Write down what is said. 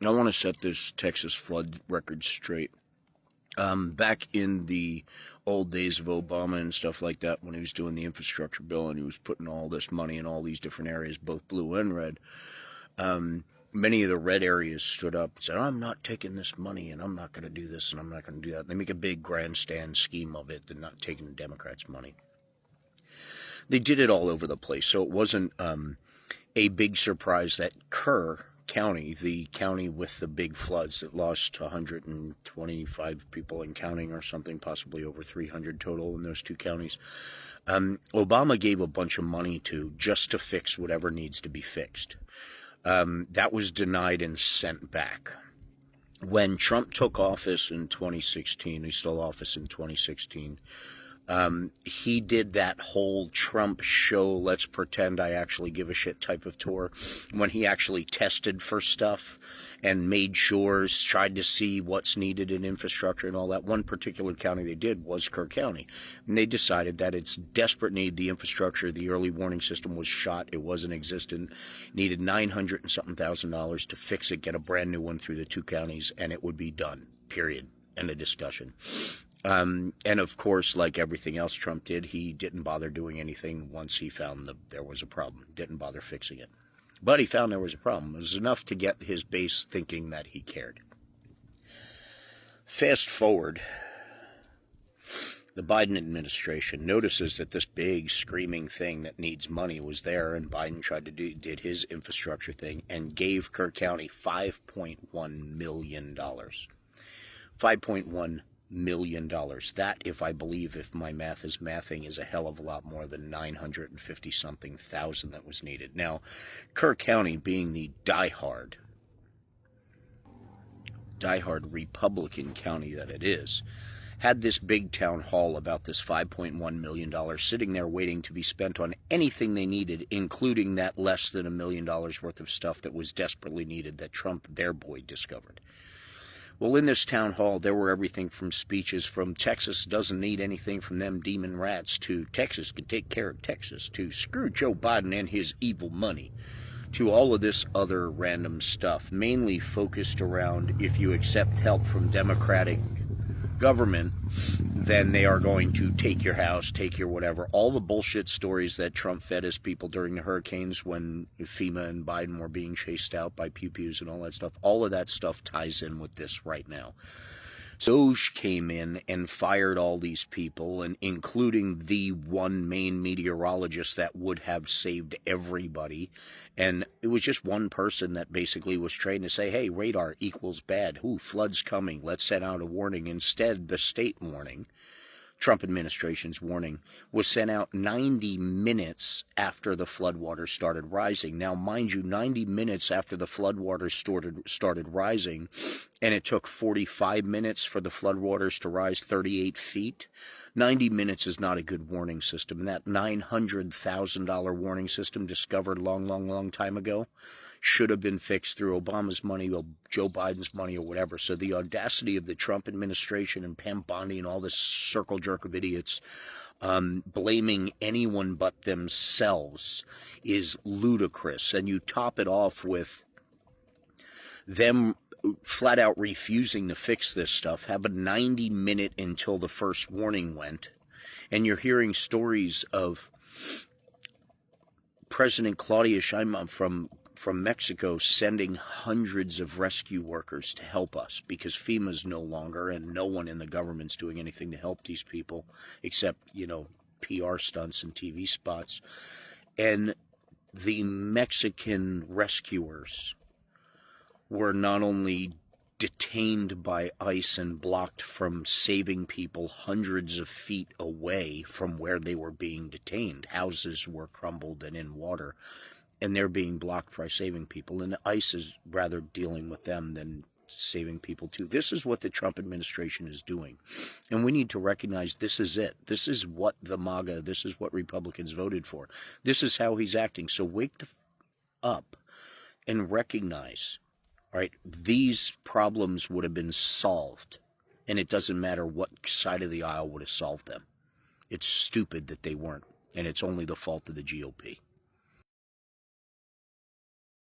I want to set this Texas flood record straight. Back in the old days of Obama and stuff like that, when he was doing the infrastructure bill and he was putting all this money in all these different areas, both blue and red, many of the red areas stood up and said, I'm not taking this money and I'm not going to do this and I'm not going to do that. And they make a big grandstand scheme of it. They're not taking the Democrats' money. They did it all over the place, so it wasn't a big surprise that Kerr County, the county with the big floods that lost 125 people and counting or something, possibly over 300 total in those two counties, Obama gave a bunch of money to just to fix whatever needs to be fixed. That was denied and sent back. When Trump took office in 2016, he stole office in 2016, he did that whole Trump show, let's pretend I actually give a shit type of tour, when he actually tested for stuff and made sure, tried to see what's needed in infrastructure and all that. One particular county they did was Kerr County. And they decided that it's desperate need, the infrastructure, the early warning system was shot, it wasn't existent, needed $900 and something thousand to fix it, get a brand new one through the two counties, and it would be done, period. End of discussion. And of course, like everything else Trump did, he didn't bother doing anything once he found there was a problem. Didn't bother fixing it. But he found there was a problem. It was enough to get his base thinking that he cared. Fast forward, the Biden administration notices that this big screaming thing that needs money was there, and Biden did his infrastructure thing and gave Kerr County $5.1 million. $5.1 million. That, if my math is mathing, is a hell of a lot more than 950 something thousand that was needed. Now, Kerr County, being the diehard Republican county that it is, had this big town hall about this $5.1 million sitting there waiting to be spent on anything they needed, including that less than $1 million worth of stuff that was desperately needed that Trump, their boy, discovered. Well, in this town hall, there were everything from speeches from Texas doesn't need anything from them demon rats, to Texas can take care of Texas, to screw Joe Biden and his evil money, to all of this other random stuff, mainly focused around if you accept help from Democratic government, then they are going to take your house, take your whatever. All the bullshit stories that Trump fed his people during the hurricanes when FEMA and Biden were being chased out by pew-pews and all that stuff, all of that stuff ties in with this right now. Doge came in and fired all these people, and including the one main meteorologist that would have saved everybody. And it was just one person that basically was trained to say, hey, radar equals bad. Ooh, flood's coming. Let's send out a warning. Instead, the state warning, Trump administration's warning, was sent out 90 minutes after the floodwaters started rising. Now, mind you, 90 minutes after the floodwaters started rising, and it took 45 minutes for the floodwaters to rise 38 feet. 90 minutes is not a good warning system. And that $900,000 warning system discovered long time ago should have been fixed through Obama's money or Joe Biden's money or whatever. So the audacity of the Trump administration and Pam Bondi and all this circle jerk of idiots blaming anyone but themselves is ludicrous. And you top it off with them flat out refusing to fix this stuff, have a 90-minute until the first warning went, and you're hearing stories of President Claudia Sheinbaum from Mexico sending hundreds of rescue workers to help us because FEMA's no longer, and no one in the government's doing anything to help these people except, PR stunts and TV spots. And the Mexican rescuers were not only detained by ICE and blocked from saving people hundreds of feet away from where they were being detained. Houses were crumbled and in water, and they're being blocked by saving people. And ICE is rather dealing with them than saving people too. This is what the Trump administration is doing. And we need to recognize this is it. This is what the MAGA, this is what Republicans voted for. This is how he's acting. So wake up and recognize, all right, these problems would have been solved, and it doesn't matter what side of the aisle would have solved them. It's stupid that they weren't, and it's only the fault of the GOP.